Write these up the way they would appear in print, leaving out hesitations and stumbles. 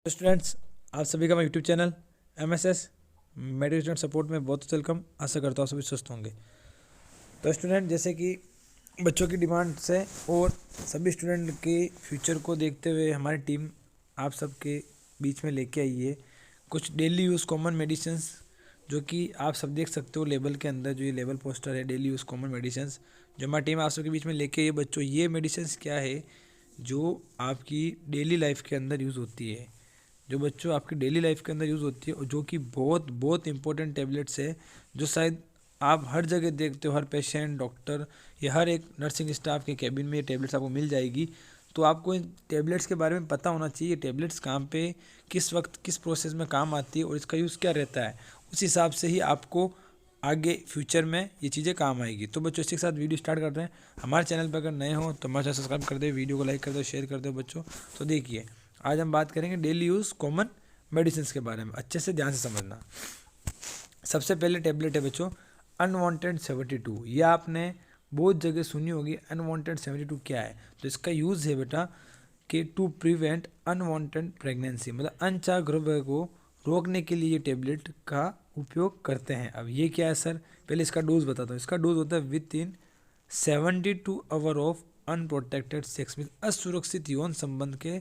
Students, आप सभी का मैं YouTube channel MSS medical student support में बहुत वेलकम। आशा करता हूँ सभी स्वस्थ होंगे। तो स्टूडेंट, जैसे कि बच्चों की डिमांड से और सभी स्टूडेंट के फ्यूचर को देखते हुए हमारी टीम आप सबके बीच में लेके आई है कुछ डेली यूज़ कॉमन मेडिसिन्स, जो कि आप सब देख सकते हो लेबल के अंदर। जो ये लेबल पोस्टर है, डेली यूज़ कॉमन मेडिसिन्स, जो हमारी टीम आप सबके बीच में लेके आई है। बच्चों, ये मेडिसिन्स क्या है जो आपकी डेली लाइफ के अंदर यूज़ होती है, जो बच्चों आपकी डेली लाइफ के अंदर यूज़ होती है, और जो कि बहुत बहुत इंपॉर्टेंट टैबलेट्स है, जो शायद आप हर जगह देखते हो। हर पेशेंट, डॉक्टर या हर एक नर्सिंग स्टाफ के कैबिन में ये टैबलेट्स आपको मिल जाएगी। तो आपको इन टैबलेट्स के बारे में पता होना चाहिए, ये टैबलेट्स कहाँ पे, किस वक्त, किस प्रोसेस में काम आती है और इसका यूज़ क्या रहता है। उस हिसाब से ही आपको आगे फ्यूचर में ये चीज़ें काम आएगी। तो बच्चों, इसी के साथ वीडियो स्टार्ट करते हैं। हमारे चैनल पर अगर नए हो तो हमारे चैनल सब्सक्राइब कर दो, वीडियो को लाइक कर दो, शेयर कर दो बच्चों। तो देखिए, आज हम बात करेंगे डेली यूज़ कॉमन मेडिसिन के बारे में। अच्छे से ध्यान से समझना। सबसे पहले टैबलेट है बच्चों अनवांटेड 72। ये आपने बहुत जगह सुनी होगी। अनवांटेड 72 क्या है? तो इसका यूज़ है बेटा कि टू प्रिवेंट अनवांटेड प्रेगनेंसी, मतलब अनचाहे गर्भ को रोकने के लिए ये टैबलेट का उपयोग करते हैं। अब ये क्या है सर? पहले इसका डोज बताता हूँ। इसका डोज होता है with in 72 hour of unprotected sex, में असुरक्षित यौन संबंध के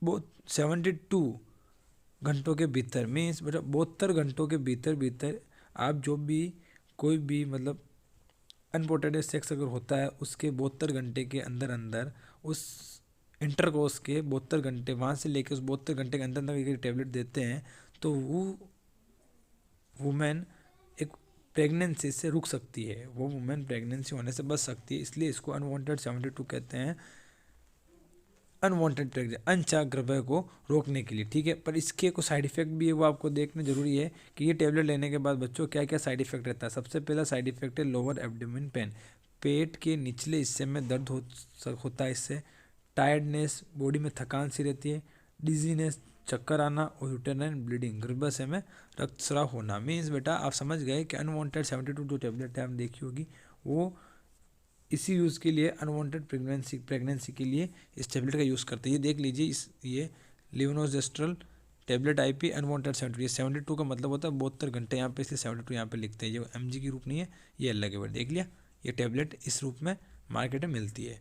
72 घंटों के भीतर, मीन्स बेटा 72 घंटों के भीतर आप जो भी कोई भी मतलब अनप्रोटेक्टेड सेक्स अगर होता है, उसके 72 घंटे के अंदर अंदर, उस इंटरकोर्स के 72 घंटे, वहाँ से लेकर उस 72 घंटे के अंदर अंदर एक टैबलेट देते हैं, तो वो वुमेन एक प्रेगनेंसी से रुक सकती है, वो वुमेन प्रेगनेंसी होने से बच सकती है। इसलिए इसको अनवांटेड 72 कहते हैं। अनवांटेड प्रेगनेंसी, अनचाहे गर्भ को रोकने के लिए, ठीक है। पर इसके कुछ साइड इफेक्ट भी है, वो आपको देखना जरूरी है कि ये टेबलेट लेने के बाद बच्चों क्या क्या साइड इफेक्ट रहता है। सबसे पहला साइड इफेक्ट है लोअर एब्डोमेन पेन, पेट के निचले हिस्से में दर्द होता है इससे। टायर्डनेस, बॉडी में थकान सी रहती है। डिजीनेस, चक्कर आना, और यूटेराइन ब्लीडिंग, गर्भाशय में रक्तस्राव होना। मीन्स बेटा आप समझ गए कि अनवांटेड 72 जो टेबलेट है हम देखी होगी, वो इसी यूज़ के लिए, अनवांटेड प्रेगनेंसी के लिए इस टेबलेट का यूज़ करते हैं। ये देख लीजिए, ये लिवनोजेस्ट्रल टेबलेट आईपी अनवांटेड 72। ये 72 का मतलब होता है 72 घंटे, यहाँ पे इसलिए 72 यहाँ पे लिखते हैं। ये एमजी की रूप नहीं है, ये अलग है। देख लिया, ये टेबलेट इस रूप में मार्केट में मिलती है।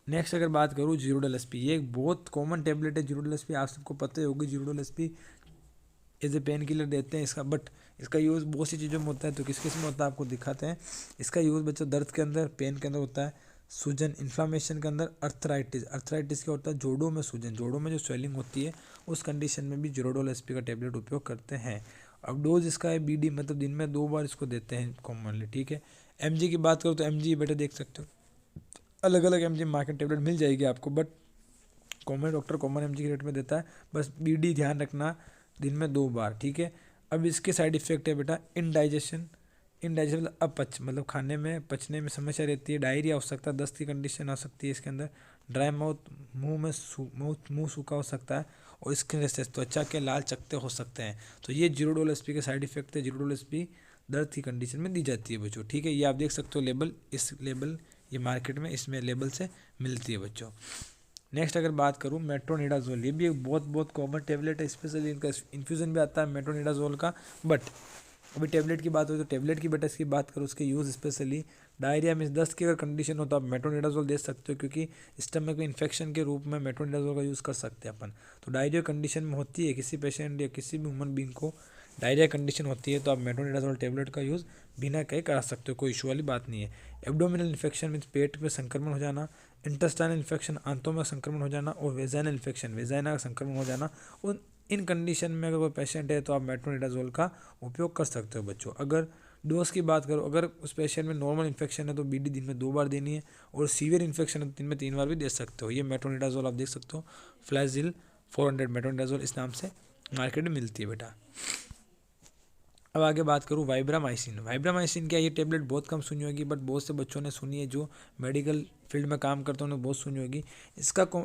नेक्स्ट अगर बात करूँ जीरोडल एसपी, ये एक बहुत कॉमन टेबलेट है। जीरोडल एसपी आप सबको पता ही होगी। Zerodol SP as a painkiller देते हैं इसका, बट इसका यूज़ बहुत सी चीज़ों में होता है। तो किस किस में होता है आपको दिखाते हैं। इसका यूज़ बच्चों दर्द के अंदर, पेन के अंदर होता है, सूजन, इन्फ्लामेशन के अंदर, अर्थराइटिस। अर्थराइटिस क्या होता है? जोड़ों में सूजन, जोड़ों में जो स्वेलिंग होती है, उस कंडीशन में भी जीरोडोल एसपी का टेबलेट उपयोग करते हैं। अब डोज इसका है बीडी, मतलब दिन में 2 बार इसको देते हैं कॉमनली, ठीक है। एमजी की बात करो तो एमजी बेटा देख सकते हो, अलग अलग एमजी मार्केट टेबलेट मिल जाएगी आपको, but common doctor common MG के रेट में देता है। बस बीडी ध्यान रखना, दिन में 2 बार, ठीक है। अब इसके साइड इफेक्ट है बेटा इनडाइजेशन। इनडाइजेशन मतलब अपच, मतलब खाने में पचने में समस्या रहती है। डायरिया हो सकता है, दस्त की कंडीशन आ सकती है इसके अंदर। ड्राई माउथ, मुंह सूखा हो सकता है, और स्किन रेसेस, त्वचा के लाल चकत्ते हो सकते हैं। तो ये जीरोडोल एसपी के साइड इफेक्ट है। जीरोडोल एसपी दर्द की कंडीशन में दी जाती है बच्चों, ठीक है। ये आप देख सकते हो लेबल, इस लेबल ये मार्केट में इसमें लेबल से मिलती है बच्चों। नेक्स्ट अगर बात करूँ मेट्रोनिडाजोल, ये भी एक बहुत बहुत कॉमन टेबलेट है। स्पेशली इनका इन्फ्यूज़न भी आता है मेट्रोनिडाजोल का। बट अभी टेबलेट की बात हो तो टेबलेट की बेटा इसकी बात करूँ, उसके यूज़ स्पेशली डायरिया में, दस्त की अगर कंडीशन हो तो आप मेट्रोनिडाजोल दे सकते हो, क्योंकि स्टमक में इन्फेक्शन के रूप में मेट्रोनिडाजोल का यूज़ कर सकते हैं अपन। तो डायरिया कंडीशन में होती है किसी पेशेंट या किसी भी ह्यूमन बींग को डायरिया कंडीशन होती है, तो आप मेट्रोनिडाजोल टेबलेट का यूज़ बिना कहे करा सकते हो, कोई इशू वाली बात नहीं है। एब्डोमिनल इन्फेक्शन मीन्स पेट में संक्रमण हो जाना, इंटेस्टाइनल इन्फेक्शन आंतों में संक्रमण हो जाना, और वेजाइनल इन्फेक्शन वेजाइना का संक्रमण हो जाना, और इन कंडीशन में अगर कोई पेशेंट है तो आप मेट्रोनिडाजोल का उपयोग कर सकते हो बच्चों। अगर डोज की बात करो, अगर उस पेशेंट में नॉर्मल इन्फेक्शन है तो बीडी दिन में 2 बार देनी है, और सीवियर इन्फेक्शन है तो दिन में 3 बार भी दे सकते हो। ये मेट्रोनिडाजोल आप देख सकते हो, फ्लैजिल 400 मेट्रोनिडाजोल इस नाम से मार्केट में मिलती है बेटा। अब आगे बात करूँ वाइब्रामाइसिन। वाइब्रामाइसिन क्या, ये टेबलेट बहुत कम सुनी होगी, बट बहुत से बच्चों ने सुनी है, जो मेडिकल फील्ड में काम करते हैं उन्होंने बहुत सुनी होगी।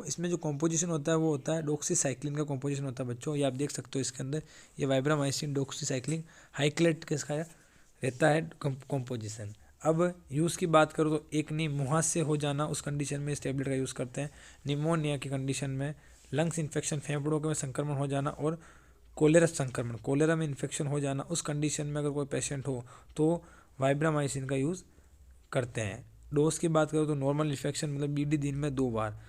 इसमें जो कॉम्पोजिशन होता है वो होता है डॉक्सीसाइक्लिन का कॉम्पोजिशन होता है बच्चों। ये आप देख सकते हो इसके अंदर, ये वाइब्रामाइसिन डॉक्सीसाइक्लिन हाइक्लेट किसका रहता है कॉम्पोजिशन। अब यूज़ की बात करूँ तो एक नहीं, मुहासे हो जाना, उस कंडीशन में इस टेबलेट का यूज़ करते हैं। निमोनिया की कंडीशन में, लंग्स इन्फेक्शन, फेफड़ों में संक्रमण हो जाना, और कोलेरा संक्रमण, कोलेरा में इन्फेक्शन हो जाना, उस कंडीशन में अगर कोई पेशेंट हो तो वाइब्रामाइसिन का यूज़ करते हैं। डोज की बात करो तो नॉर्मल इन्फेक्शन मतलब बीडी दिन में 2 बार।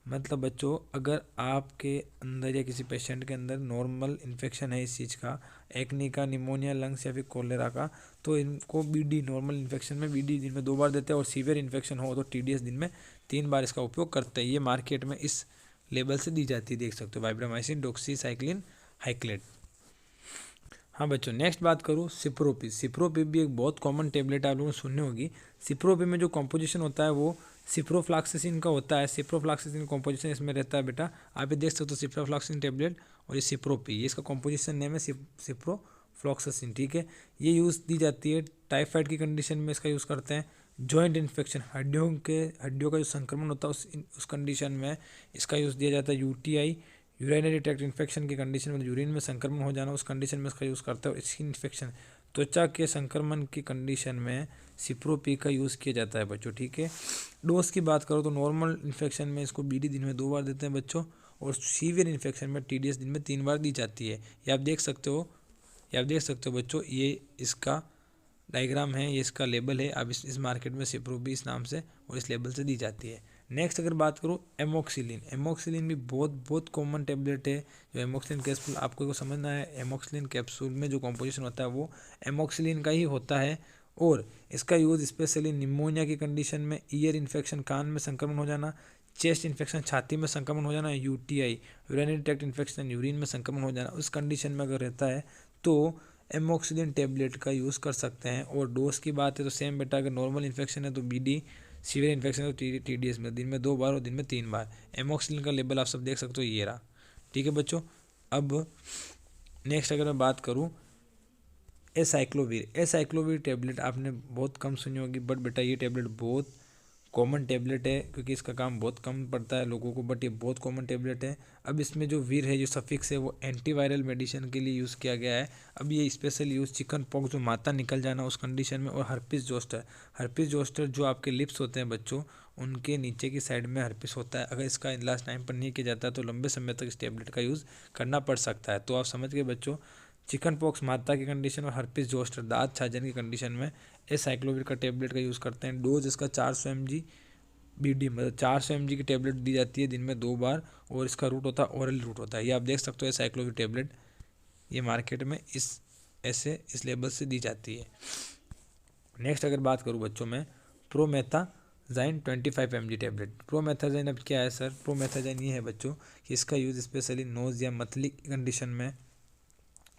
मतलब बच्चों अगर आपके अंदर या किसी पेशेंट के अंदर नॉर्मल इन्फेक्शन है इस चीज़ का, एक्ने का, निमोनिया, लंग्स या फिर कोलेरा का, तो इनको बीडी नॉर्मल इन्फेक्शन में बीडी दिन में 2 बार देते हैं, और सीवियर इन्फेक्शन हो तो टीडीएस दिन में 3 बार इसका उपयोग करते हैं। ये मार्केट में इस लेवल से दी जाती है, देख सकते हो, वाइब्रामाइसिन, डॉक्सीसाइक्लिन, हाइक्लेट। हाँ बच्चों, नेक्स्ट बात करूँ सिप्रोपी। सिप्रोपी भी एक बहुत कॉमन टेबलेट आप लोगों ने सुननी होगी। सिप्रोपी में जो कॉम्पोजिशन होता है वो सिप्रोफ्लॉक्सासिन का होता है। सिप्रोफ्लॉक्सासिन कॉम्पोजिशन इसमें रहता है बेटा, आप ये देख सकते हो सिप्रोफ्लॉक्सासिन टेबलेट और ये सिप्रोपी, ये इसका कॉम्पोजिशन नेम है सिप्रोफ्लॉक्सासिन, ठीक है। ये यूज़ दी जाती है टाइफाइड की कंडीशन में, इसका यूज़ करते हैं। जॉइंट इन्फेक्शन, हड्डियों का जो संक्रमण होता है उस कंडीशन में इसका यूज़ दिया जाता है। यूटीआई, यूरिनरी ट्रैक्ट इन्फेक्शन की कंडीशन में, यूरिन में संक्रमण हो जाना, उस कंडीशन में इसका यूज़ करता है। स्किन इन्फेक्शन, त्वचा के संक्रमण की कंडीशन में सिप्रोपी का यूज़ किया जाता है बच्चों, ठीक है। डोज की बात करो तो नॉर्मल इन्फेक्शन में इसको बीडी दिन में 2 बार देते हैं बच्चों, और सीवियर इन्फेक्शन में टीडीएस दिन में 3 बार दी जाती है। ये आप देख सकते हो, बच्चों, ये इसका डायग्राम है, ये इसका लेबल है। अब इस मार्केट में सिप्रोपी इस नाम से और इस लेबल से दी जाती है। नेक्स्ट अगर बात करूँ एमोक्सिलिन, एमोक्सिलिन भी बहुत कॉमन टेबलेट है। जो एमोक्सिलिन कैप्सूल आपको को समझना है, एमोक्सिलिन कैप्सूल में जो कॉम्पोजिशन होता है वो एमोक्सिलिन का ही होता है, और इसका यूज़ स्पेशली निमोनिया की कंडीशन में, ईयर इन्फेक्शन, कान में संक्रमण हो जाना, चेस्ट इन्फेक्शन, छाती में संक्रमण हो जाना, UTI, urinary tract infection, urine में संक्रमण हो जाना, उस कंडीशन में अगर रहता है तो एमोक्सिलिन टेबलेट का यूज़ कर सकते हैं। और डोज की बात है तो सेम बेटा, अगर नॉर्मल इन्फेक्शन है तो बीडी, सीवियर इन्फेक्शन है तो टीडीएस में दिन में 2 बार और दिन में 3 बार। एमोक्सिलिन का लेबल आप सब देख सकते हो, ये रहा, ठीक है बच्चों। अब नेक्स्ट अगर मैं बात करूँ एसाइक्लोवीर, एसाइक्लोवीर टेबलेट आपने बहुत कम सुनी होगी, बट बेटा ये टेबलेट बहुत कॉमन टेबलेट है, क्योंकि इसका काम बहुत कम पड़ता है लोगों को, बट ये बहुत कॉमन टेबलेट है। अब इसमें जो वीर है, जो सफिक्स है, वो एंटीवायरल मेडिसिन के लिए यूज़ किया गया है। अब ये स्पेशल यूज़ चिकन पॉक्स, जो माता निकल जाना उस कंडीशन में, और हर्पिस जोस्टर, हर्पिस जोस्टर जो आपके लिप्स होते हैं बच्चों, उनके नीचे की साइड में हर्पिस होता है, अगर इसका इलाज टाइम पर नहीं किया जाता है तो लंबे समय तक इस टेबलेट का यूज़ करना पड़ सकता है। तो आप समझ गए बच्चों, चिकन पॉक्स माता की कंडीशन और हर्पिस जोस्टर दांत छाजन की कंडीशन में एसाइक्लोवीर का टेबलेट का यूज़ करते हैं। डोज इसका 400 mg बीडी, मतलब 400 mg की टेबलेट दी जाती है दिन में 2 बार, और इसका रूट होता है ओरल रूट होता है। ये आप देख सकते हो एसाइक्लोवीर टेबलेट, ये मार्केट में इस लेवल से दी जाती है। नेक्स्ट अगर बात करूँ बच्चों में प्रोमेथाजाइन 25 mg टेबलेट। प्रोमेथाजाइन अब क्या है सर? प्रोमेथाजाइन ये है बच्चों कि इसका यूज़ स्पेशली नोज या मतली कंडीशन में,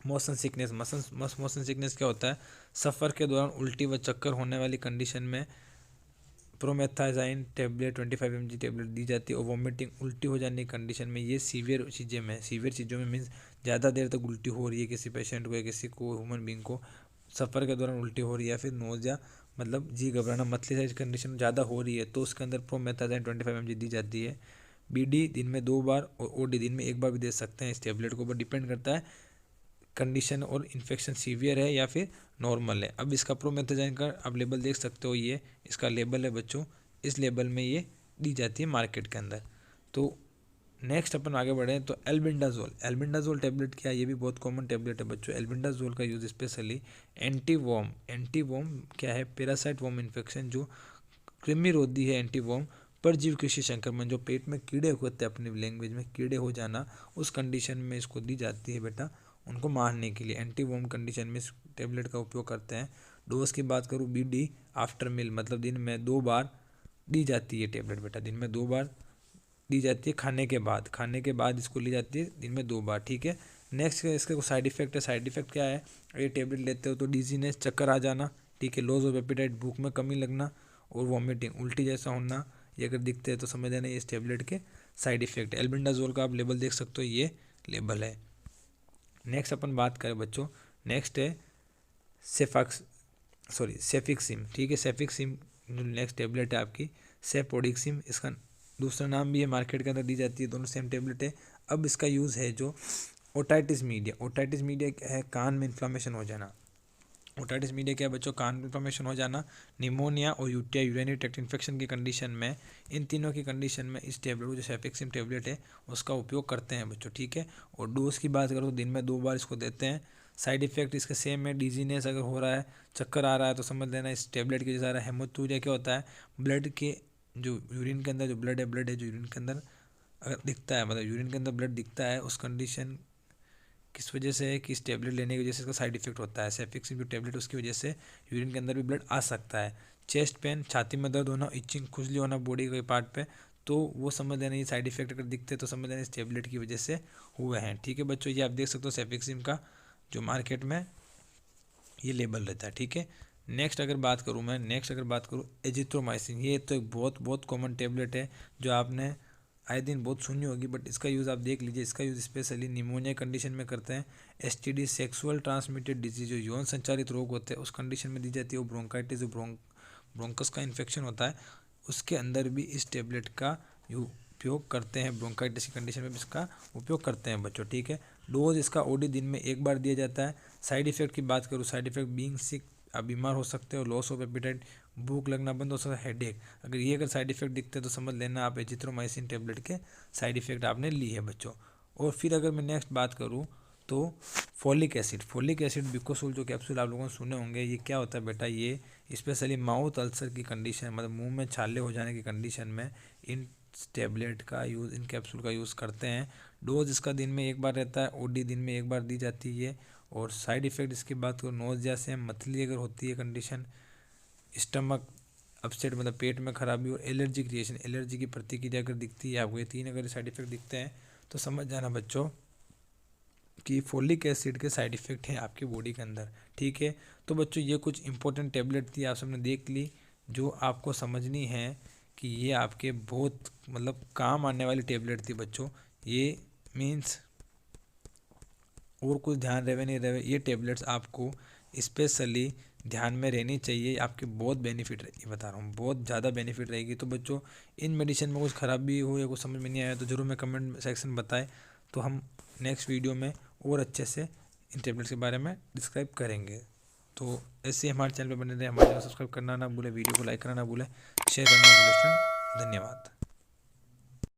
मोशन सिकनेस, मोशन सिकनेस क्या होता है? सफ़र के दौरान उल्टी व चक्कर होने वाली कंडीशन में प्रोमेथाजाइन टेबलेट 25 mg टेबलेट दी जाती है। और वॉमिटिंग, उल्टी हो जाने की कंडीशन में, ये सीवियर चीज़ों में मीन्स ज़्यादा देर तक उल्टी हो रही है किसी पेशेंट को या किसी को, ह्यूमन बींग को, सफ़र के दौरान उल्टी हो रही है, या फिर नोज़िया मतलब जी घबराना, मतली साइज कंडीशन ज़्यादा हो रही है, तो उसके अंदर प्रोमेथाजाइन 25 mg दी जाती है। बीडी दिन में 2 बार और ओडी दिन में 1 बार भी दे सकते हैं इस टेबलेट को, ऊपर डिपेंड करता है कंडीशन और इन्फेक्शन सीवियर है या फिर नॉर्मल है। अब इसका प्रोमेथाजाइन का आप लेबल देख सकते हो, ये इसका लेबल है बच्चों, इस लेबल में ये दी जाती है मार्केट के अंदर। तो नेक्स्ट अपन आगे बढ़े तो एल्बेंडाजोल, एल्बेंडाजोल टेबलेट क्या है? ये भी बहुत कॉमन टेबलेट है बच्चों। एल्बेंडाजोल का यूज़ स्पेशली एंटीवॉर्म क्या है? पैरासाइट वॉर्म इन्फेक्शन, जो कृमि रोधी है, एंटीवॉर्म, परजीव कृषि संक्रमण, जो पेट में कीड़े होते हैं, अपनी लैंग्वेज में कीड़े हो जाना, उस कंडीशन में इसको दी जाती है बेटा, उनको मारने के लिए। एंटीवॉर्म कंडीशन में इस टेबलेट का उपयोग करते हैं। डोज की बात करूँ बीडी आफ्टर मील, मतलब दिन में 2 बार दी जाती है टेबलेट बेटा, दिन में 2 बार दी जाती है, खाने के बाद इसको ली जाती है दिन में 2 बार, ठीक है। नेक्स्ट इसके कुछ साइड इफेक्ट है। साइड इफेक्ट क्या है? ये टेबलेट लेते हो तो डिजीनेस, चक्कर आ जाना, ठीक है, लॉस ऑफ एपेटाइट, भूख में कमी लगना, और वॉमिटिंग, उल्टी जैसा होना, ये अगर दिखते हैं तो समझ लेना ये इस टेबलेट के साइड इफेक्ट है। एल्बेंडाजोल का आप लेबल देख सकते हो, ये लेबल है। नेक्स्ट अपन बात करें बच्चों, नेक्स्ट है सेफिक्सिम, ठीक है। सेफिक्सिम जो नेक्स्ट टेबलेट है आपकी, सेपोडिक्सिम, इसका दूसरा नाम भी है, मार्केट के अंदर दी जाती है, दोनों सेम टेबलेट है। अब इसका यूज़ है जो ओटाइटिस मीडिया क्या है? कान में इन्फ्लामेशन हो जाना, ओटाइटिस मीडिया क्या है बच्चों, कान में इन्फ्लेमेशन हो जाना, निमोनिया और यूटीआई यूरिनरी ट्रैक्ट इन्फेक्शन की कंडीशन में, इन तीनों की कंडीशन में इस टेबलेट जो सेफेक्सिम टेबलेट है उसका उपयोग करते हैं बच्चों, ठीक है। और डोज की बात करो तो दिन में 2 बार इसको देते हैं। साइड इफेक्ट इसके सेम है, डिजीनेस अगर हो रहा है, चक्कर आ रहा है तो समझ लेना इस टेबलेट की वजह से आ रहा है। हेमोटूरिया क्या होता है, ब्लड के जो यूरिन के अंदर जो ब्लड है जो यूरिन के अंदर अगर दिखता है, मतलब यूरिन के अंदर ब्लड दिखता है, उस कंडीशन किस वजह से है कि इस टेबलेट लेने की वजह से इसका साइड इफेक्ट होता है। सेफिक्सिम जो टेबलेट उसकी वजह से यूरिन के अंदर भी ब्लड आ सकता है। चेस्ट पेन, छाती में दर्द होना, इचिंग, खुजली होना बॉडी के पार्ट पे, तो वो समझ लेना ये साइड इफेक्ट अगर दिखते तो समझ लेना इस टेबलेट की वजह से हुए हैं, ठीक है बच्चों। ये आप देख सकते हो सेफिक्सिम का जो मार्केट में ये लेबल रहता है, ठीक है। नेक्स्ट अगर बात करूँ एजिथ्रोमाइसिन, ये तो एक बहुत बहुत कॉमन टेबलेट है जो आपने आए दिन बहुत सुनी होगी, बट इसका यूज़ आप देख लीजिए। इसका यूज़ स्पेशली निमोनिया कंडीशन में करते हैं, एसटीडी सेक्सुअल ट्रांसमिटेड डिजीज जो यौन संचारित रोग होते हैं उस कंडीशन में दी जाती है। वो ब्रोंकाइटिस जो ब्रोंकस का इन्फेक्शन होता है उसके अंदर भी इस टेबलेट का उपयोग करते हैं, ब्रोंकाइटिस की कंडीशन में भी इसका उपयोग करते हैं बच्चों, ठीक है। डोज इसका ओडी दिन में 1 बार दिया जाता है। साइड इफेक्ट की बात करूँ, साइड इफेक्ट बीइंग सिक, आप बीमार हो सकते हो, लॉस ऑफ एपिटाइट, भूख लगना बंद हो सकता है, हेडेक, अगर साइड इफेक्ट दिखते हैं तो समझ लेना आप एजिथ्रोमाइसिन टेबलेट के साइड इफेक्ट आपने ली है बच्चों। और फिर अगर मैं नेक्स्ट बात करूँ तो फोलिक एसिड बिकोसोल जो कैप्सूल आप लोगों ने सुने होंगे, ये क्या होता है बेटा, ये स्पेशली माउथ अल्सर की कंडीशन, मतलब मुंह में छाले हो जाने की कंडीशन में इन टेबलेट का यूज़, इन कैप्सूल का यूज़ करते हैं। डोज इसका दिन में 1 बार रहता है, ओडी दिन में 1 बार दी जाती है। और साइड इफ़ेक्ट इसकी बात करो, नोज़िया से मतली अगर होती है कंडीशन, स्टमक अपसेट मतलब पेट में खराबी, और एलर्जी क्रिएशन, एलर्जी की प्रतिक्रिया अगर दिखती है आपको, ये 3 अगर साइड इफ़ेक्ट दिखते हैं तो समझ जाना बच्चों कि फोलिक एसिड के साइड इफ़ेक्ट हैं आपकी बॉडी के अंदर, ठीक है। तो बच्चों ये कुछ इंपॉर्टेंट टेबलेट थी, आप सबने देख ली, जो आपको समझनी है कि ये आपके बहुत मतलब काम आने वाली टेबलेट थी बच्चों। ये मीन्स और कुछ ध्यान रहे नहीं रहे, ये टेबलेट्स आपको स्पेशली ध्यान में रहनी चाहिए, आपके बहुत बेनिफिट रहेगी, बता रहा हूँ बहुत ज़्यादा बेनिफिट रहेगी। तो बच्चों इन मेडिसिन में कुछ खराबी हो या कुछ समझ में नहीं आया तो ज़रूर मैं कमेंट सेक्शन बताएं, तो हम नेक्स्ट वीडियो में और अच्छे से इन टेबलेट्स के बारे में डिस्क्राइब करेंगे। तो ऐसे हमारे चैनल पर बने रहे, हमारे चैनल सब्सक्राइब करना ना भूलें, वीडियो को लाइक करना ना भूलें, शेयर करना ना भूलें। धन्यवाद।